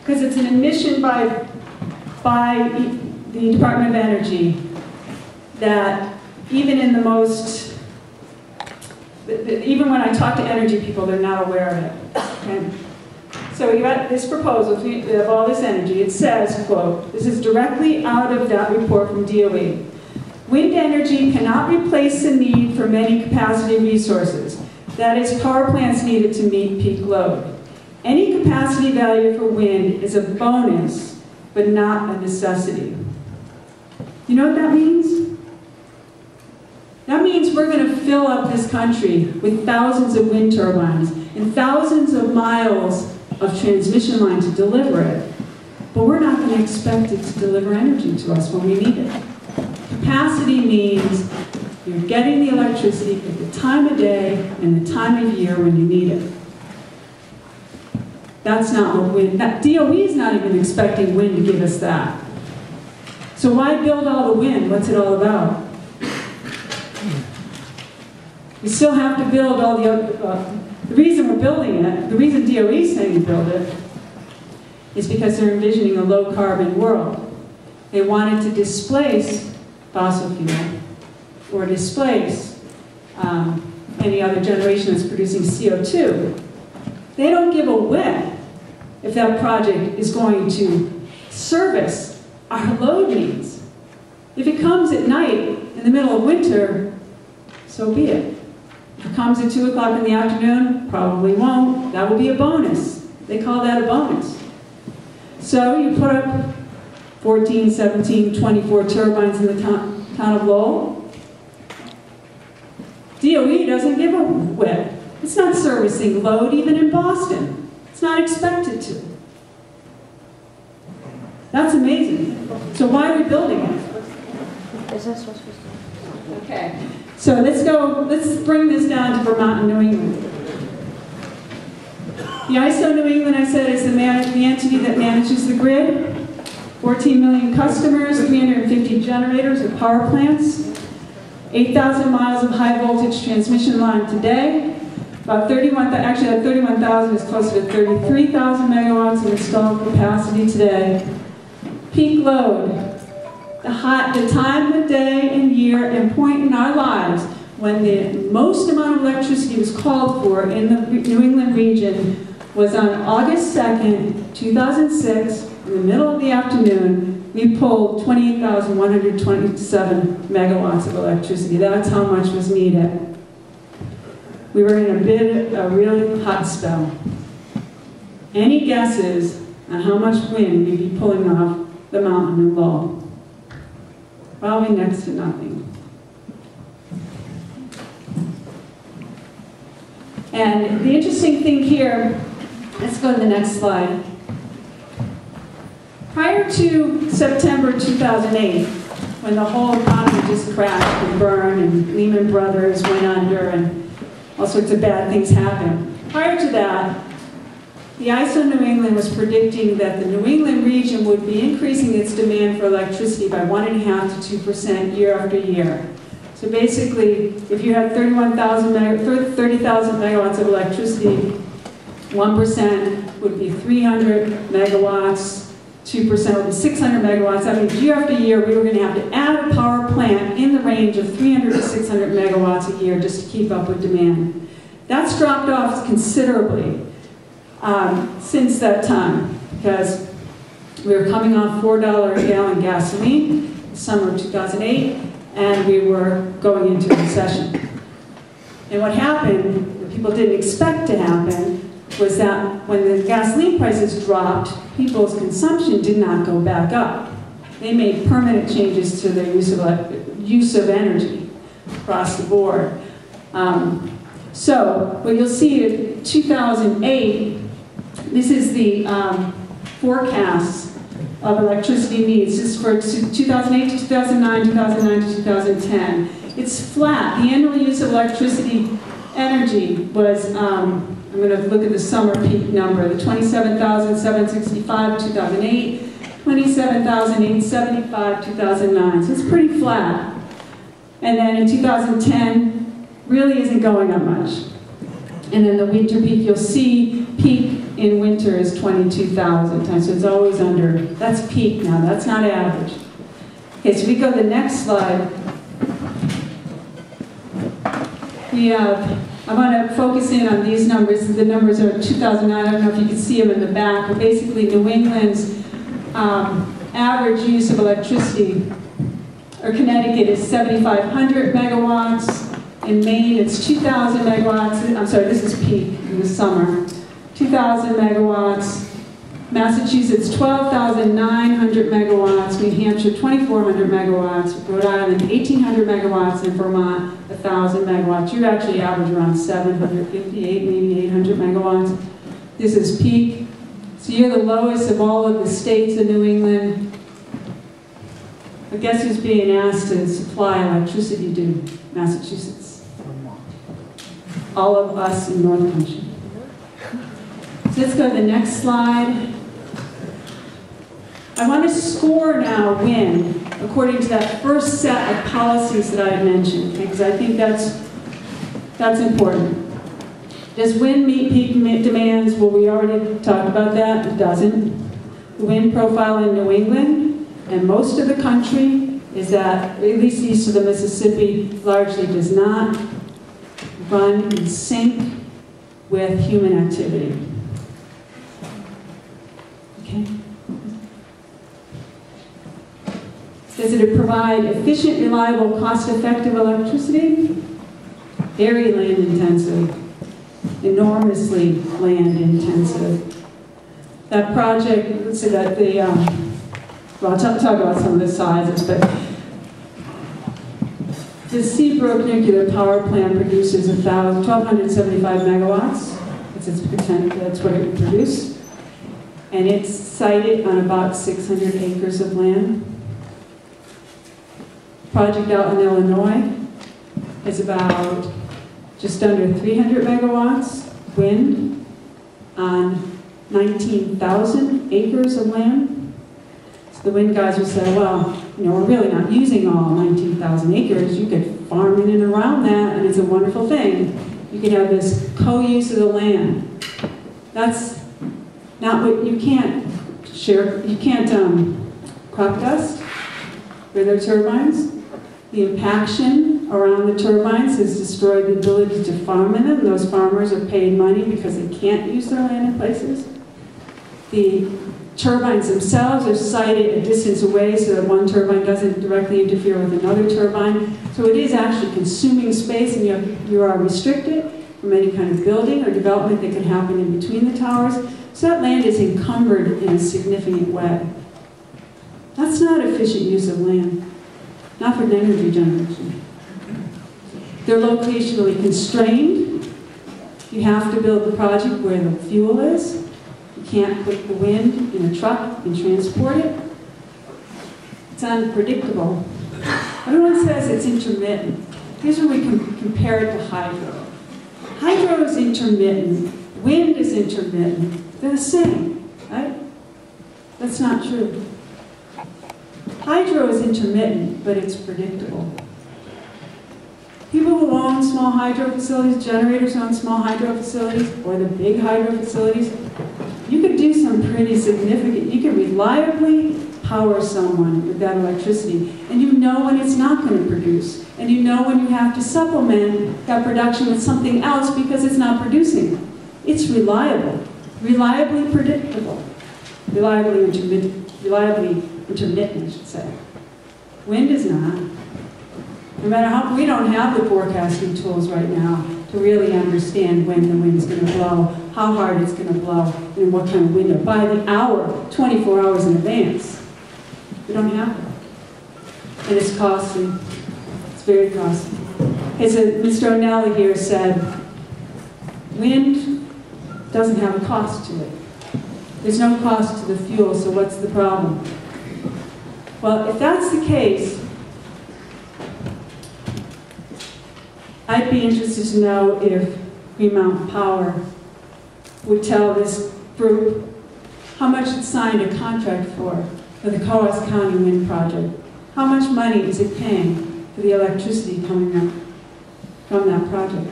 because it's an admission by the Department of Energy that even in the most, even when I talk to energy people, they're not aware of it. Okay? So you got this proposal of all this energy. It says, quote, this is directly out of that report from DOE. Wind energy cannot replace the need for many capacity resources. That is, power plants needed to meet peak load. Any capacity value for wind is a bonus, but not a necessity. You know what that means? That means we're going to fill up this country with thousands of wind turbines and thousands of miles of transmission line to deliver it, but we're not going to expect it to deliver energy to us when we need it. Capacity means you're getting the electricity at the time of day and the time of year when you need it. That's not what wind, DOE is not even expecting wind to give us that. So why build all the wind? What's it all about? We still have to build all the other, the reason we're building it, the reason DOE is saying to build it, is because they're envisioning a low-carbon world. They wanted to displace fossil fuel or displace any other generation that's producing CO2. They don't give a whit if that project is going to service our load needs. If it comes at night in the middle of winter, so be it. If it comes at 2 o'clock in the afternoon, probably won't. That will be a bonus. They call that a bonus. So you put up 14, 17, 24 turbines in the town of Lowell. DOE doesn't give a whit. It's not servicing load even in Boston. It's not expected to. That's amazing. So why are we building it? Is this what's supposed to be? Okay. So let's bring this down to Vermont and New England. The ISO New England, I said, is the entity that manages the grid. 14 million customers, 350 generators or power plants, 8,000 miles of high voltage transmission line today. About 31,000 is closer to 33,000 megawatts of installed capacity today. Peak load. The time of day and year and point in our lives when the most amount of electricity was called for in the New England region was on August 2nd, 2006, in the middle of the afternoon. We pulled 28,127 megawatts of electricity. That's how much was needed. We were in a really hot spell. Any guesses on how much wind we'd be pulling off the mountain in Lowell? Probably next to nothing. And the interesting thing here, let's go to the next slide. Prior to September 2008, when the whole economy just crashed and burned and Lehman Brothers went under and all sorts of bad things happened, prior to that, the ISO New England was predicting that the New England region would be increasing its demand for electricity by 1.5 to 2% year after year. So basically, if you had 30,000 megawatts of electricity, 1% would be 300 megawatts, 2% would be 600 megawatts. That means year after year, we were going to have to add a power plant in the range of 300 to 600 megawatts a year just to keep up with demand. That's dropped off considerably since that time, because we were coming off $4 a gallon gasoline, summer of 2008, and we were going into a recession. And what happened, what people didn't expect to happen, was that when the gasoline prices dropped, people's consumption did not go back up. They made permanent changes to their use of energy across the board. So what you'll see in 2008, this is the forecast of electricity needs. This is for 2008 to 2009, 2009 to 2010. It's flat. The annual use of electricity energy was, I'm going to look at the summer peak number, the 27,765 2008, 27,875 2009. So it's pretty flat. And then in 2010, really isn't going up much. And then the winter peak, you'll see peak in winter is 22,000 tons, so it's always under. That's peak now, that's not average. Okay, so we go to the next slide. We have, I want to focus in on these numbers. The numbers are 2009, I don't know if you can see them in the back, but basically New England's average use of electricity, or Connecticut is 7,500 megawatts. In Maine, it's 2,000 megawatts. I'm sorry, this is peak in the summer. 2,000 megawatts. Massachusetts, 12,900 megawatts. New Hampshire, 2,400 megawatts. Rhode Island, 1,800 megawatts. And Vermont, 1,000 megawatts. You actually average around 758, maybe 800 megawatts. This is peak. So you're the lowest of all of the states in New England. But guess who's being asked to supply electricity to Massachusetts? All of us in North Country. So let's go to the next slide. I want to score now wind according to that first set of policies that I had mentioned, because I think that's important. Does wind meet peak demands? Well, we already talked about that. It doesn't. The wind profile in New England and most of the country is that, at least east of the Mississippi, largely does not run in sync with human activity. Okay. Does it provide efficient, reliable, cost-effective electricity? Very land-intensive, enormously land-intensive. That project, let's say that the, well, I'll talk about some of the sizes, but the Seabrook nuclear power plant produces 1,275 megawatts. That's what it would produce. And it's sited on about 600 acres of land. Project out in Illinois is about just under 300 megawatts wind on 19,000 acres of land. So the wind guys would say, well, you know, we're really not using all 19,000 acres. You could farm in and around that, and it's a wonderful thing. You could have this co-use of the land. That's not what you can't share. You can't crop dust with their turbines. The impaction around the turbines has destroyed the ability to farm in them. Those farmers are paid money because they can't use their land in places. The turbines themselves are sited a distance away so that one turbine doesn't directly interfere with another turbine. So it is actually consuming space, and you are restricted from any kind of building or development that can happen in between the towers. So that land is encumbered in a significant way. That's not efficient use of land. Not for energy generation. They're locationally constrained. You have to build the project where the fuel is. You can't put the wind in a truck and transport it. It's unpredictable. Everyone says it's intermittent. Here's where we can compare it to hydro. Hydro is intermittent. Wind is intermittent. They're the same, right? That's not true. Hydro is intermittent, but it's predictable. People who own small hydro facilities, generators own small hydro facilities, or the big hydro facilities, you could do some pretty significant, you could reliably power someone with that electricity, and you know when it's not going to produce, and you know when you have to supplement that production with something else because it's not producing. It's reliable, reliably predictable, reliably intermittent, I should say. Wind is not. No matter how, we don't have the forecasting tools right now to really understand when the wind's going to blow, how hard it's going to blow, and what kind of window. By the hour, 24 hours in advance. We don't have it. And it's costly. It's very costly. As Mr. O'Neill here said, wind doesn't have a cost to it. There's no cost to the fuel, so what's the problem? Well, if that's the case, I'd be interested to know if Green Mountain Power would tell this group how much it signed a contract for the Coas County Wind Project. How much money is it paying for the electricity coming up from that project?